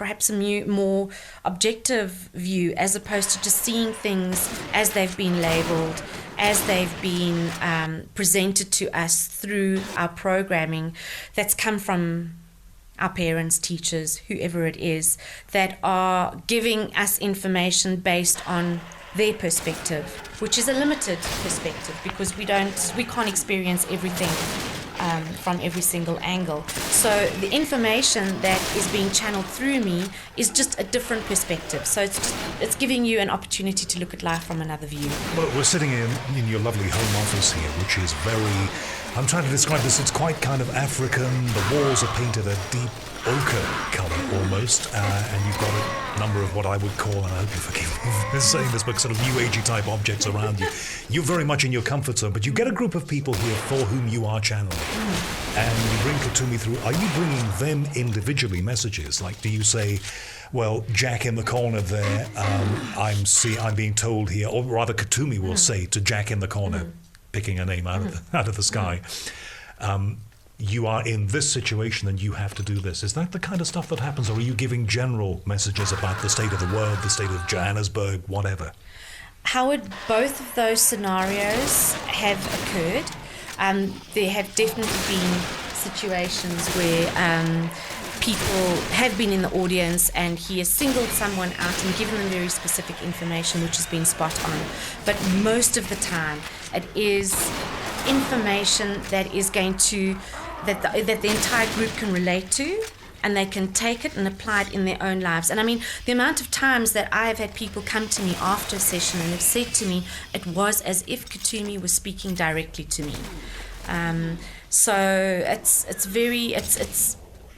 perhaps a more objective view, as opposed to just seeing things as they've been labelled, as they've been presented to us through our programming that's come from our parents, teachers, whoever it is, that are giving us information based on their perspective, which is a limited perspective because we can't experience everything from every single angle. So the information that is being channeled through me is just a different perspective. So it's giving you an opportunity to look at life from another view. Well, we're sitting in your lovely home office here, which is very, I'm trying to describe this, it's quite kind of African. The walls are painted a deep ochre colour almost, and you've got a number of what I would call, and I hope you forgive me for saying this, but sort of new agey type objects around you. You're very much in your comfort zone, but you get a group of people here for whom you are channeling, and you bring Katumi through. Are you bringing them individually messages? Like, do you say, well, Jack in the corner there, I'm being told here, or rather Katumi will say to Jack in the corner, picking a name out of the sky, you are in this situation and you have to do this. Is that the kind of stuff that happens, or are you giving general messages about the state of the world, the state of Johannesburg, whatever? Howard, both of those scenarios have occurred. There have definitely been situations where people have been in the audience and he has singled someone out and given them very specific information which has been spot on. But most of the time it is information that is going to that the entire group can relate to, and they can take it and apply it in their own lives. And I mean, the amount of times that I have had people come to me after a session and have said to me, it was as if Katumi was speaking directly to me. So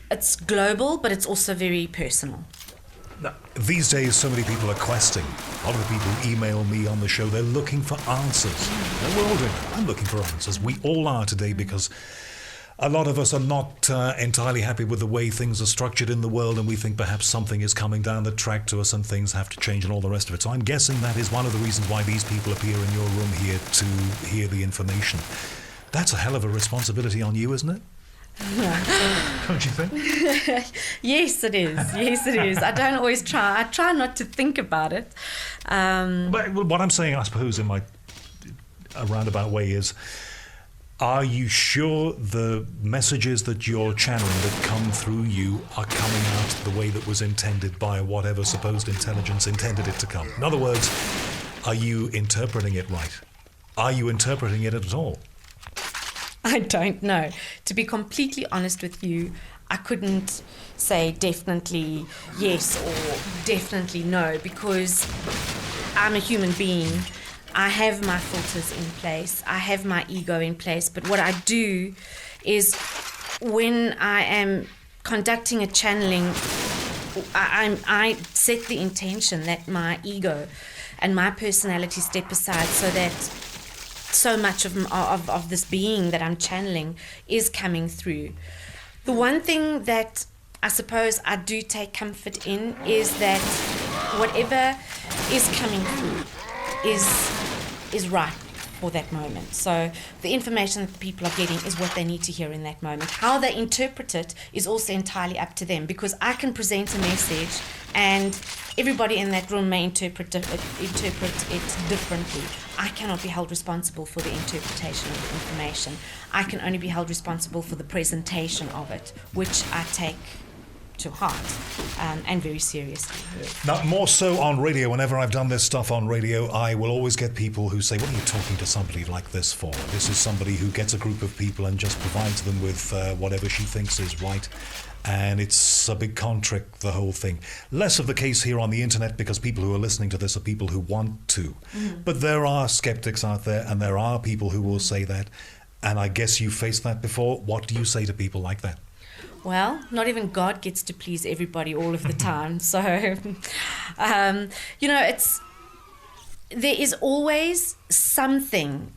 it's global, but it's also very personal. Now, these days, so many people are questing. A lot of the people email me on the show. They're looking for answers. We're all doing it. I'm looking for answers. We all are today, because a lot of us are not entirely happy with the way things are structured in the world, and we think perhaps something is coming down the track to us and things have to change and all the rest of it. So I'm guessing that is one of the reasons why these people appear in your room here to hear the information. That's a hell of a responsibility on you, isn't it? Don't you think? Yes, it is. Yes, it is. I don't always try. I try not to think about it. But what I'm saying, I suppose, in a roundabout way is, are you sure the messages that you're channeling that come through you are coming out the way that was intended by whatever supposed intelligence intended it to come? In other words, are you interpreting it right? Are you interpreting it at all? I don't know. To be completely honest with you, I couldn't say definitely yes or definitely no, because I'm a human being. I have my filters in place. I have my ego in place. But what I do is, when I am conducting a channeling, I set the intention that my ego and my personality step aside, so that so much of this being that I'm channeling is coming through. The one thing that I suppose I do take comfort in is that whatever is coming through is right for that moment. So the information that the people are getting is what they need to hear in that moment. How they interpret it is also entirely up to them, because I can present a message and everybody in that room may interpret it differently. I cannot be held responsible for the interpretation of the information. I can only be held responsible for the presentation of it, which I take to heart and very seriously. Now, more so on radio. Whenever I've done this stuff on radio, I will always get people who say, what are you talking to somebody like this for? This is somebody who gets a group of people and just provides them with whatever she thinks is right. And it's a big con trick, the whole thing. Less of the case here on the internet, because people who are listening to this are people who want to. But there are skeptics out there, and there are people who will say that. And I guess you've faced that before. What do you say to people like that? Well, not even God gets to please everybody all of the time. So, there is always something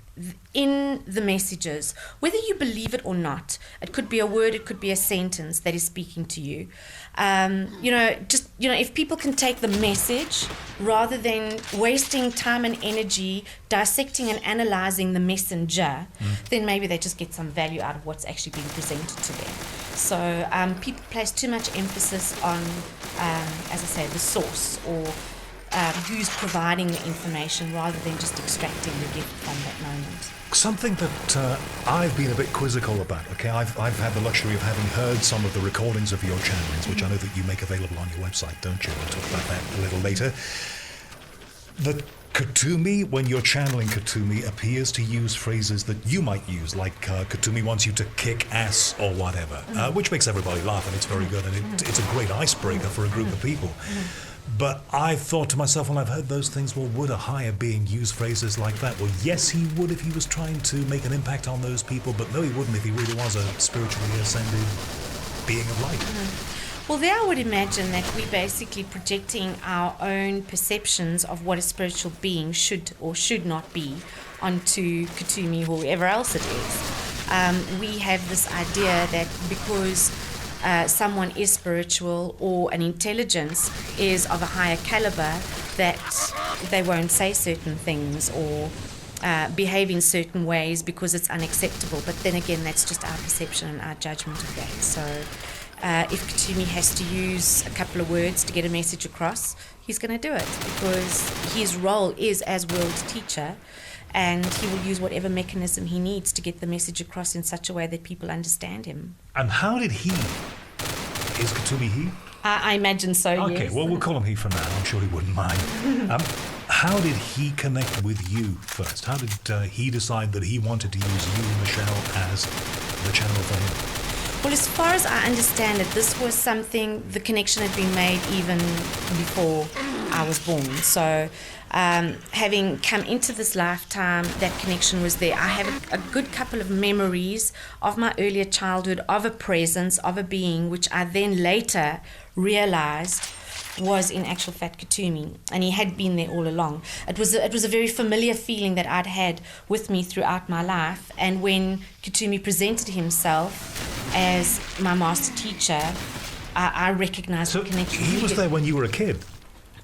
in the messages, whether you believe it or not. It could be a word, it could be a sentence that is speaking to you. If people can take the message rather than wasting time and energy dissecting and analyzing the messenger, then maybe they just get some value out of what's actually being presented to them. So people place too much emphasis on as I say, the source or who's providing the information rather than just extracting the gift from that moment. Something that I've been a bit quizzical about, okay? I've had the luxury of having heard some of the recordings of your channelings, which I know that you make available on your website, don't you? We'll talk about that a little later. The Kutumi, when you're channeling Kutumi, appears to use phrases that you might use, like Kutumi wants you to kick ass or whatever, which makes everybody laugh, and it's very good, and it's a great icebreaker for a group of people. But I thought to myself when I've heard those things, well, would a higher being use phrases like that? Well, yes, he would if he was trying to make an impact on those people, but no, he wouldn't if he really was a spiritually ascended being of light. Well, there I would imagine that we're basically projecting our own perceptions of what a spiritual being should or should not be onto Kutumi or whoever else it is. We have this idea that because someone is spiritual or an intelligence is of a higher caliber, that they won't say certain things or behave in certain ways because it's unacceptable. But then again, that's just our perception and our judgment of that. So if Kutumi has to use a couple of words to get a message across, he's going to do it because his role is as world teacher, and he will use whatever mechanism he needs to get the message across in such a way that people understand him. And how did he? Is Kutumi he? I imagine so, yes. Okay, well, we'll call him he from now. I'm sure he wouldn't mind. How did he connect with you first? How did he decide that he wanted to use you, Michelle, as the channel for him? Well, as far as I understand it, this was something, the connection had been made even before I was born. So having come into this lifetime, that connection was there. I have a good couple of memories of my earlier childhood, of a presence, of a being, which I then later realized was in actual fact Kutumi, and he had been there all along. It was a very familiar feeling that I'd had with me throughout my life, and when Kutumi presented himself as my master teacher, I recognized the connection. He was there when you were a kid?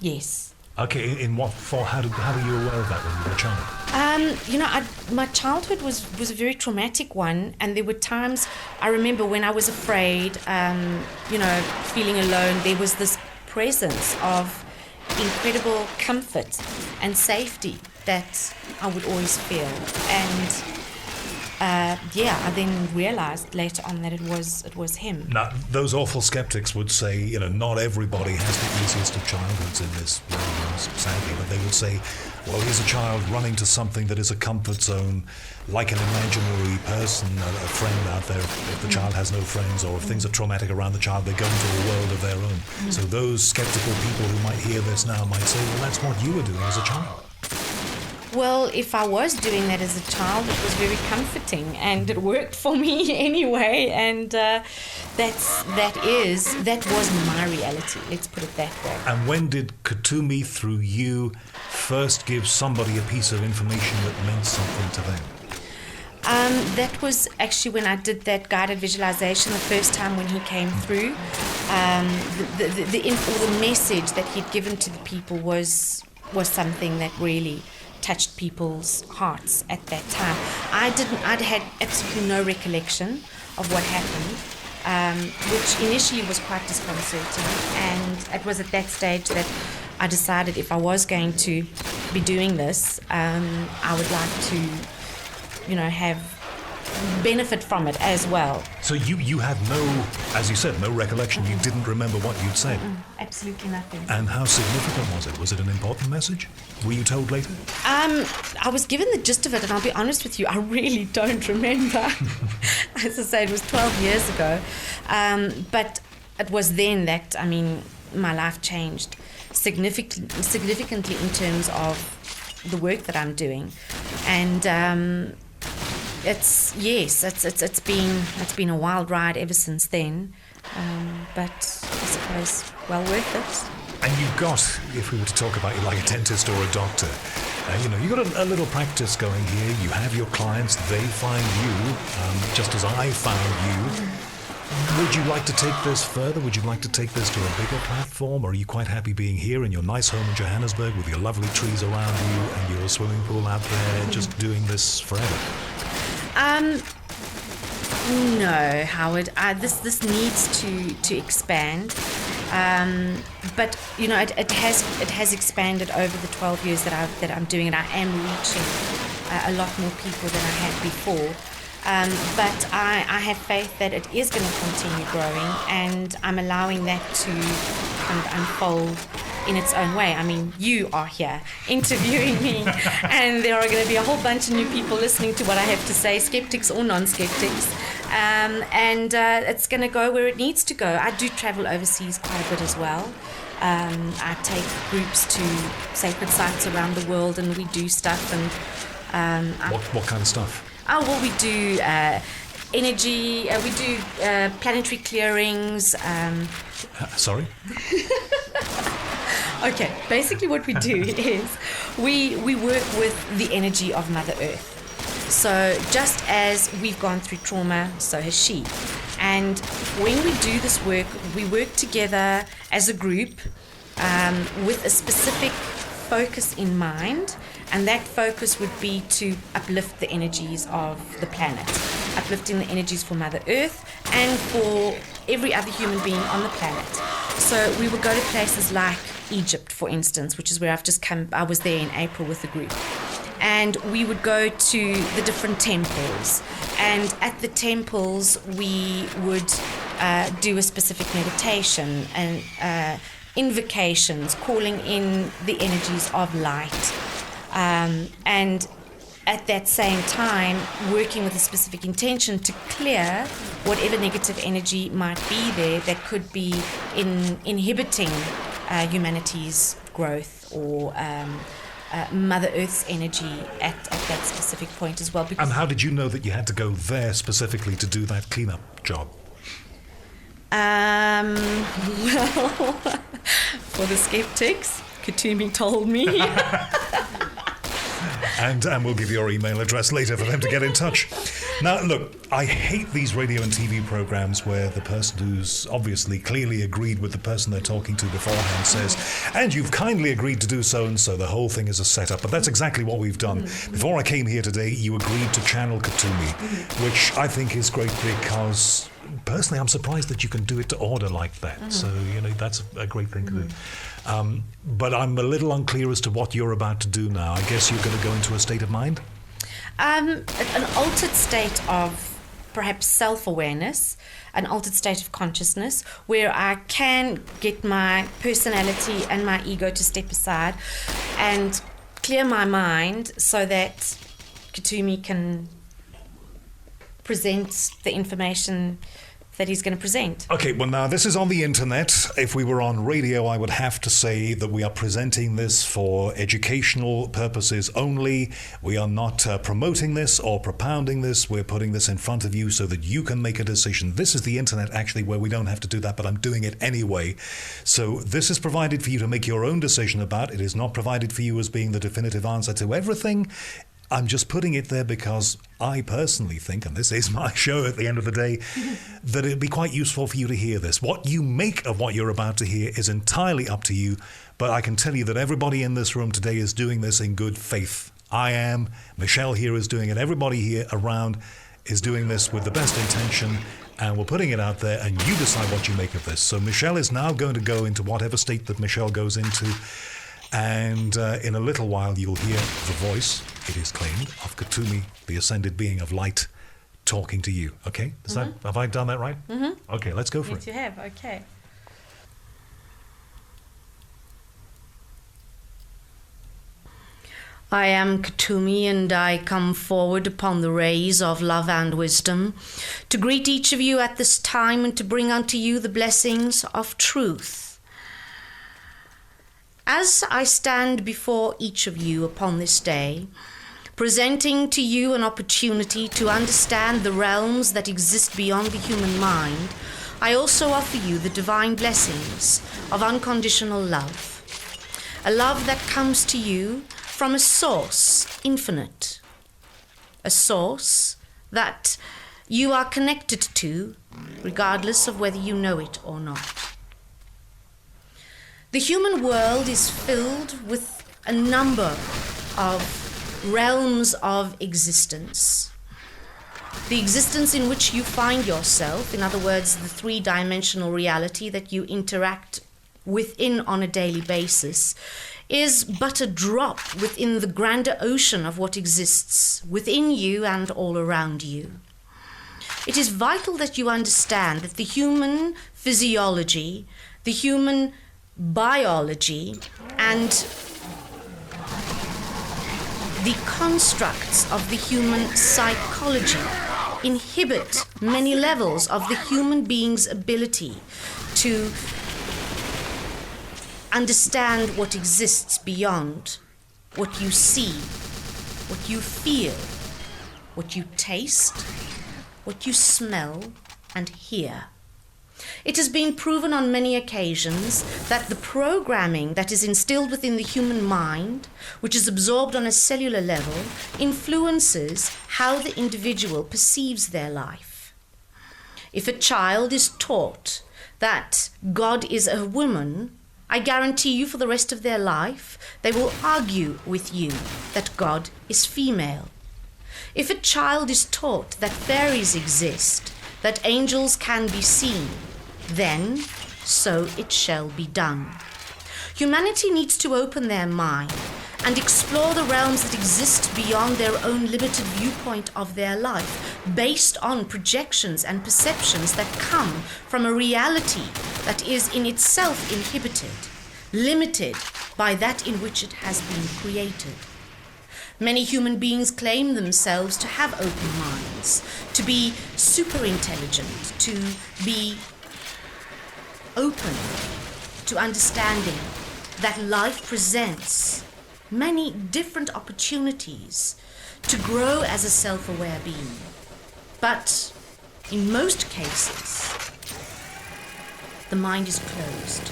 Yes. Okay, in what form? How were you aware of that when you were a child? My childhood was a very traumatic one, and there were times I remember when I was afraid, feeling alone. There was this presence of incredible comfort and safety that I would always feel. And I then realized later on that it was him. Now, those awful skeptics would say, not everybody has the easiest of childhoods in this world, sadly, but they would say, well, here's a child running to something that is a comfort zone, like an imaginary person, a friend out there. If the child has no friends, or if things are traumatic around the child, they go into a world of their own. So those skeptical people who might hear this now might say, well, that's what you were doing as a child. Well, if I was doing that as a child, it was very comforting, and it worked for me anyway. And that was my reality. Let's put it that way. And when did Kutumi, through you, first give somebody a piece of information that meant something to them? That was actually when I did that guided visualization the first time when he came through. The message that he'd given to the people was something that really touched people's hearts at that time. I'd had absolutely no recollection of what happened, which initially was quite disconcerting, and it was at that stage that I decided if I was going to be doing this, I would like to, have benefit from it as well. So you had no, as you said, no recollection. You didn't remember what you'd said? Absolutely nothing. And how significant was it? Was it an important message? Were you told later? I was given the gist of it, and I'll be honest with you, I really don't remember. As I say, it was 12 years ago. But it was then that, my life changed significantly in terms of the work that I'm doing. And it's been a wild ride ever since then, but I suppose well worth it. And you've got, if we were to talk about you like a dentist or a doctor, you've got a little practice going here. You have your clients, they find you, just as I found you. Would you like to take this further? Would you like to take this to a bigger platform? Or are you quite happy being here in your nice home in Johannesburg with your lovely trees around you and your swimming pool out there, just doing this forever? No, Howard. This needs to expand. But it has expanded over the 12 years that I'm doing it. I am reaching a lot more people than I had before. But I have faith that it is going to continue growing, and I'm allowing that to kind of unfold in its own way. I mean, you are here interviewing me, and there are going to be a whole bunch of new people listening to what I have to say, skeptics or non-skeptics. And it's going to go where it needs to go. I do travel overseas quite a bit as well. I take groups to sacred sites around the world, and we do stuff. And what kind of stuff? Oh, well, we do energy, we do planetary clearings. Sorry? Okay, basically what we do is we work with the energy of Mother Earth. So just as we've gone through trauma, so has she. And when we do this work, we work together as a group with a specific focus in mind, and that focus would be to uplift the energies of the planet, uplifting the energies for Mother Earth and for every other human being on the planet. So we would go to places like Egypt, for instance, which is where I've just come. I was there in April with the group. And we would go to the different temples. And at the temples, we would do a specific meditation and invocations, calling in the energies of light. And at that same time, working with a specific intention to clear whatever negative energy might be there that could be inhibiting humanity's growth or Mother Earth's energy at that specific point as well. And how did you know that you had to go there specifically to do that cleanup job? Well, for the skeptics, Katumi told me. And we'll give your email address later for them to get in touch. Now, look, I hate these radio and TV programs where the person who's obviously clearly agreed with the person they're talking to beforehand says, and you've kindly agreed to do so and so. The whole thing is a setup. But that's exactly what we've done. Before I came here today, you agreed to channel Katumi, which I think is great because personally I'm surprised that you can do it to order like that. So, that's a great thing to do. But I'm a little unclear as to what you're about to do now. I guess you're going to go into a state of mind? An altered state of perhaps self-awareness, an altered state of consciousness, where I can get my personality and my ego to step aside and clear my mind so that Katumi can present the information that he's going to present. Okay, well now this is on the internet. If we were on radio, I would have to say that we are presenting this for educational purposes only. We are not promoting this or propounding this. We're putting this in front of you so that you can make a decision. This is the internet actually where we don't have to do that, but I'm doing it anyway. So this is provided for you to make your own decision about. It is not provided for you as being the definitive answer to everything. I'm just putting it there because I personally think, and this is my show at the end of the day, that it'd be quite useful for you to hear this. What you make of what you're about to hear is entirely up to you, but I can tell you that everybody in this room today is doing this in good faith. I am, Michelle here is doing it, everybody here around is doing this with the best intention, and we're putting it out there, and you decide what you make of this. So Michelle is now going to go into whatever state that Michelle goes into, and in a little while you'll hear the voice, it is claimed, of Katumi, the ascended being of light, talking to you. Okay? Have I done that right? Mm-hmm. Okay, let's go for it. Yes, you have. Okay. I am Katumi, and I come forward upon the rays of love and wisdom to greet each of you at this time and to bring unto you the blessings of truth. As I stand before each of you upon this day, presenting to you an opportunity to understand the realms that exist beyond the human mind, I also offer you the divine blessings of unconditional love. A love that comes to you from a source infinite. A source that you are connected to, regardless of whether you know it or not. The human world is filled with a number of realms of existence. The existence in which you find yourself, in other words, the three-dimensional reality that you interact within on a daily basis, is but a drop within the grander ocean of what exists within you and all around you. It is vital that you understand that the human physiology, the human biology, and the constructs of the human psychology inhibit many levels of the human being's ability to understand what exists beyond what you see, what you feel, what you taste, what you smell and hear. It has been proven on many occasions that the programming that is instilled within the human mind, which is absorbed on a cellular level, influences how the individual perceives their life. If a child is taught that God is a woman, I guarantee you for the rest of their life, they will argue with you that God is female. If a child is taught that fairies exist, that angels can be seen, then so it shall be done. Humanity needs to open their mind and explore the realms that exist beyond their own limited viewpoint of their life, based on projections and perceptions that come from a reality that is in itself inhibited, limited by that in which it has been created. Many human beings claim themselves to have open minds, to be super intelligent, to be open to understanding that life presents many different opportunities to grow as a self-aware being. But in most cases, the mind is closed.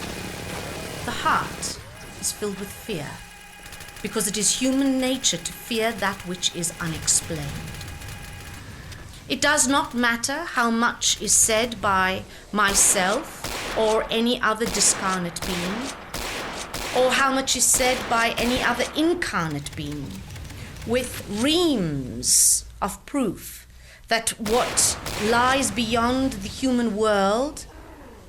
The heart is filled with fear, because it is human nature to fear that which is unexplained. It does not matter how much is said by myself or any other discarnate being, or how much is said by any other incarnate being, with reams of proof that what lies beyond the human world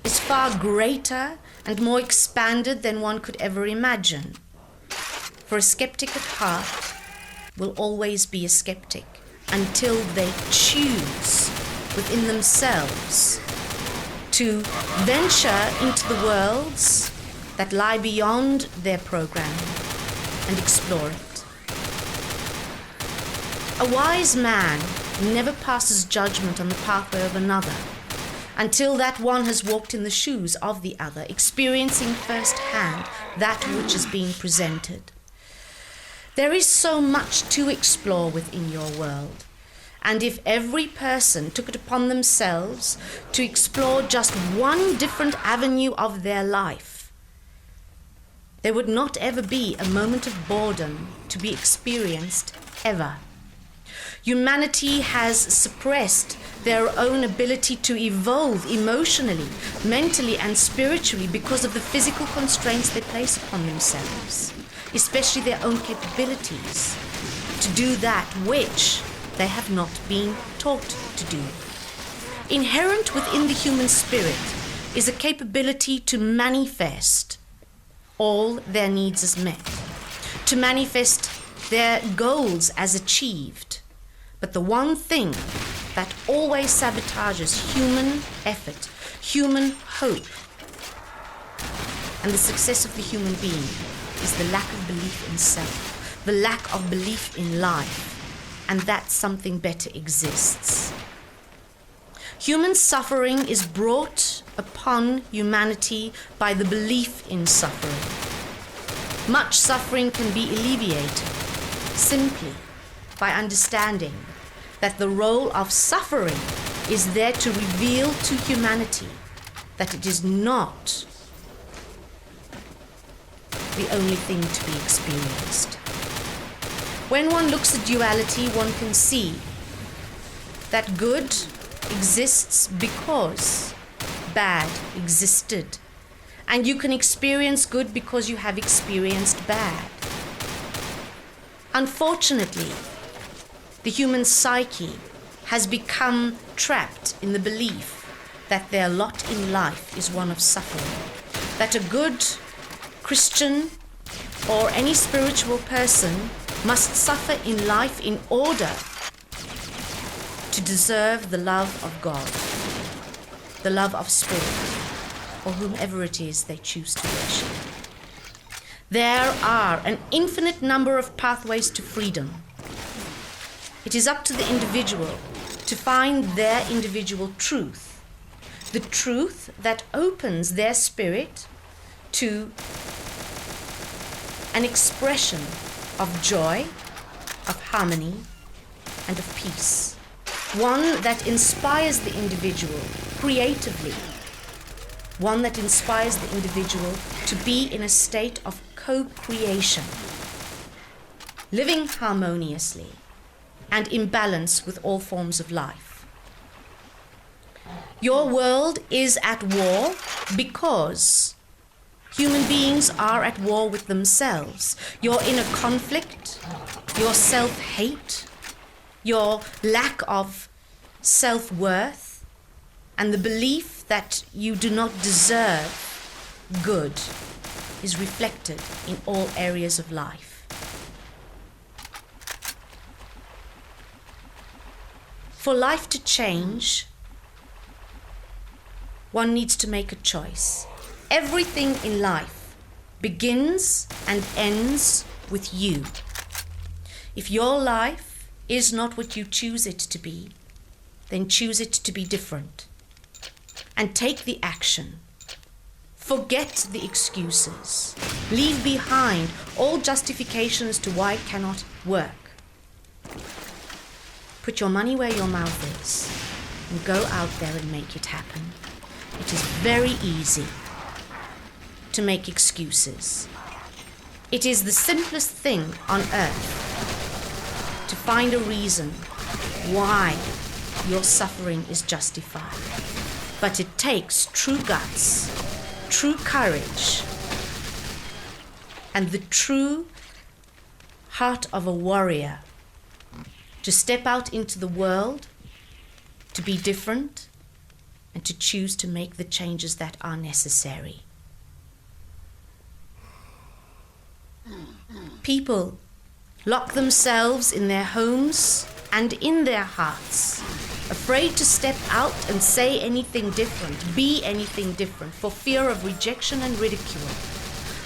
is far greater and more expanded than one could ever imagine. For a skeptic at heart will always be a skeptic until they choose within themselves to venture into the worlds that lie beyond their programming and explore it. A wise man never passes judgment on the pathway of another until that one has walked in the shoes of the other, experiencing firsthand that which is being presented. There is so much to explore within your world, and if every person took it upon themselves to explore just one different avenue of their life, there would not ever be a moment of boredom to be experienced ever. Humanity has suppressed their own ability to evolve emotionally, mentally, and spiritually because of the physical constraints they place upon themselves, especially their own capabilities to do that which they have not been taught to do. Inherent within the human spirit is a capability to manifest all their needs as met, to manifest their goals as achieved. But the one thing that always sabotages human effort, human hope, and the success of the human being is the lack of belief in self, the lack of belief in life, and that something better exists. Human suffering is brought upon humanity by the belief in suffering. Much suffering can be alleviated simply by understanding that the role of suffering is there to reveal to humanity that it is not the only thing to be experienced. When one looks at duality, one can see that good exists because bad existed, and you can experience good because you have experienced bad. Unfortunately, the human psyche has become trapped in the belief that their lot in life is one of suffering, that a good Christian or any spiritual person must suffer in life in order to deserve the love of God, the love of Spirit, or whomever it is they choose to worship. There are an infinite number of pathways to freedom. It is up to the individual to find their individual truth, the truth that opens their spirit to an expression of joy, of harmony, and of peace. One that inspires the individual creatively. One that inspires the individual to be in a state of co-creation, living harmoniously and in balance with all forms of life. Your world is at war because human beings are at war with themselves. Your inner conflict, your self-hate, your lack of self-worth, and the belief that you do not deserve good is reflected in all areas of life. For life to change, one needs to make a choice. Everything in life begins and ends with you. If your life is not what you choose it to be, then choose it to be different. And take the action. Forget the excuses. Leave behind all justifications to why it cannot work. Put your money where your mouth is and go out there and make it happen. It is very easy to make excuses. It is the simplest thing on earth to find a reason why your suffering is justified. But it takes true guts, true courage, and the true heart of a warrior to step out into the world, to be different, and to choose to make the changes that are necessary. People lock themselves in their homes and in their hearts, afraid to step out and say anything different, be anything different, for fear of rejection and ridicule,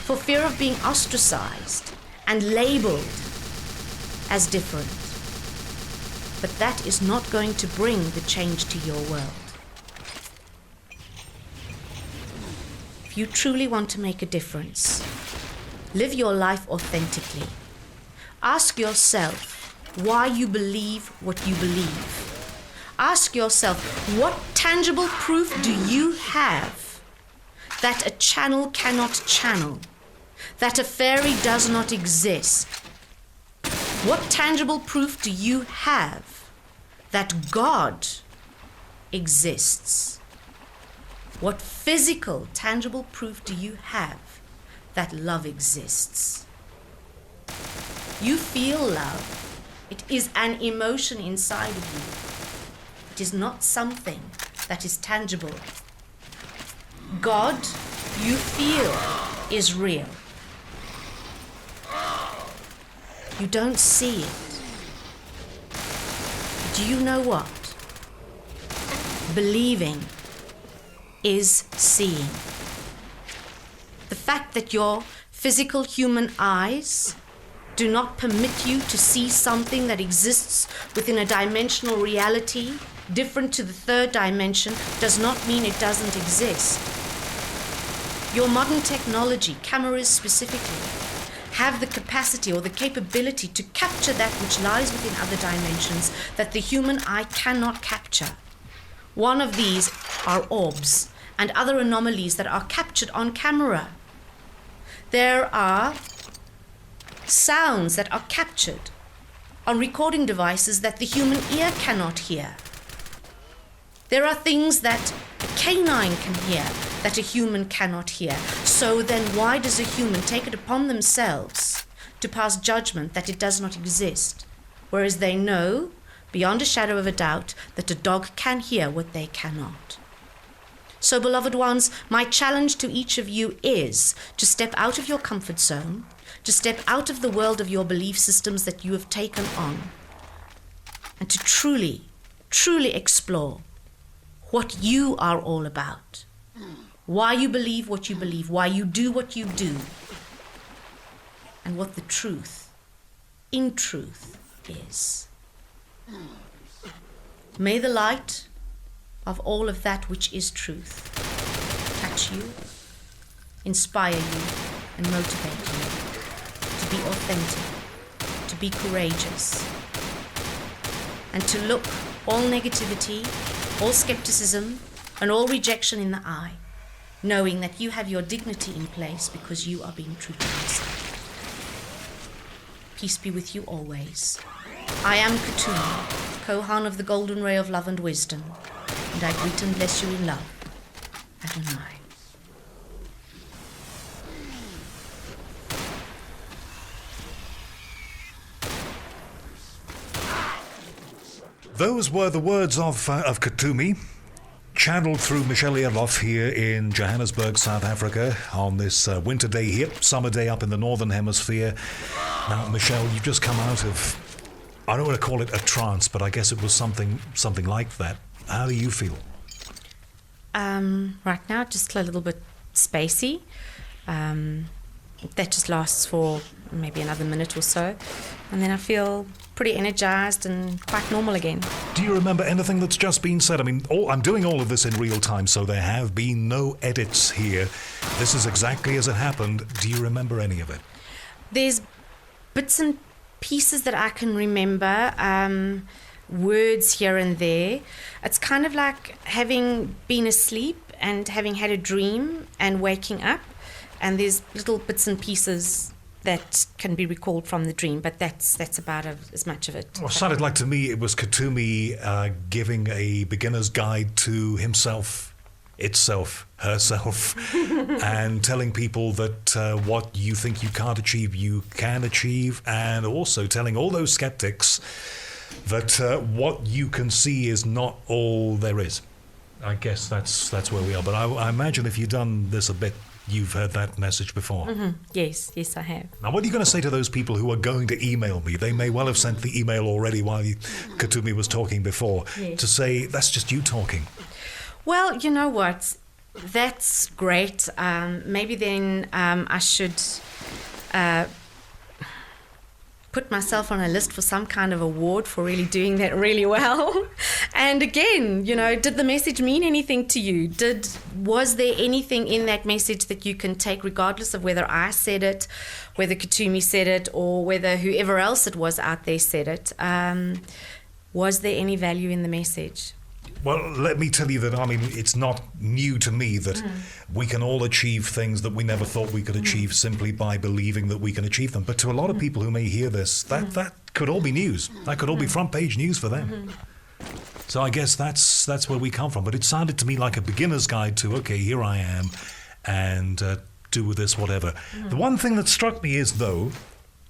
for fear of being ostracized and labeled as different. But that is not going to bring the change to your world. If you truly want to make a difference, live your life authentically. Ask yourself why you believe what you believe. Ask yourself, what tangible proof do you have that a channel cannot channel, that a fairy does not exist? What tangible proof do you have that God exists? What physical, tangible proof do you have that love exists? You feel love. It is an emotion inside of you. It is not something that is tangible. God, you feel, is real. You don't see it. Do you know what? Believing is seeing. The fact that your physical human eyes do not permit you to see something that exists within a dimensional reality different to the third dimension does not mean it doesn't exist. Your modern technology, cameras specifically, have the capacity or the capability to capture that which lies within other dimensions that the human eye cannot capture. One of these are orbs and other anomalies that are captured on camera. There are sounds that are captured on recording devices that the human ear cannot hear. There are things that a canine can hear that a human cannot hear. So then why does a human take it upon themselves to pass judgment that it does not exist, whereas they know beyond a shadow of a doubt, that a dog can hear what they cannot. So, beloved ones, my challenge to each of you is to step out of your comfort zone, to step out of the world of your belief systems that you have taken on, and to truly, truly explore what you are all about, why you believe what you believe, why you do what you do, and what the truth, in truth, is. May the light of all of that which is truth touch you, inspire you, and motivate you to be authentic, to be courageous, and to look all negativity, all skepticism, and all rejection in the eye, knowing that you have your dignity in place because you are being true to yourself. Peace be with you always. I am Katumi, Kohan of the Golden Ray of Love and Wisdom, and I greet and bless you in love. Adonai. Those were the words of Katumi, channeled through Michelle Earloff here in Johannesburg, South Africa, on this winter day here, summer day up in the Northern Hemisphere. Now, Michelle, you've just come out of, I don't want to call it a trance, but I guess it was something like that. How do you feel? Right now, just a little bit spacey. That just lasts for maybe another minute or so, and then I feel pretty energized and quite normal again. Do you remember anything that's just been said? I mean, I'm doing all of this in real time, so there have been no edits here. This is exactly as it happened. Do you remember any of it? There's bits and pieces that I can remember, words here and there. It's kind of like having been asleep and having had a dream and waking up, and there's little bits and pieces that can be recalled from the dream, but that's about as much of it. Well, it sounded like to me it was Katumi giving a beginner's guide to himself, itself, herself, and telling people that what you think you can't achieve, you can achieve, and also telling all those skeptics that what you can see is not all there is. I guess that's where we are. But I imagine if you've done this a bit, you've heard that message before. Mm-hmm. Yes, I have. Now, what are you going to say to those people who are going to email me? They may well have sent the email already while Katumi was talking before, yes, to say, that's just you talking. Well, you know what? That's great. Maybe then I should put myself on a list for some kind of award for really doing that really well. And again, did the message mean anything to you? Was there anything in that message that you can take, regardless of whether I said it, whether Katumi said it, or whether whoever else it was out there said it? Was there any value in the message? Well, let me tell you that, it's not new to me that we can all achieve things that we never thought we could achieve simply by believing that we can achieve them. But to a lot of people who may hear this, that could all be news. That could all be front page news for them. So I guess that's where we come from. But it sounded to me like a beginner's guide to, okay, here I am, and do with this whatever. The one thing that struck me is, though,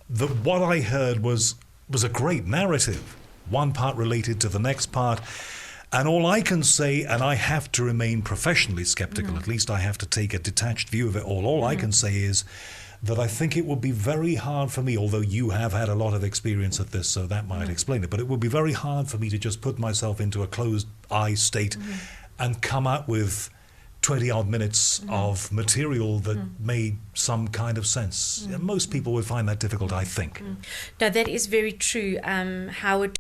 that what I heard was a great narrative. One part related to the next part. And all I can say, and I have to remain professionally skeptical, at least I have to take a detached view of it all I can say is that I think it would be very hard for me, although you have had a lot of experience at this, so that might explain it, but it would be very hard for me to just put myself into a closed eye state and come out with 20-odd minutes of material that made some kind of sense. Most people would find that difficult, I think. No, that is very true. Howard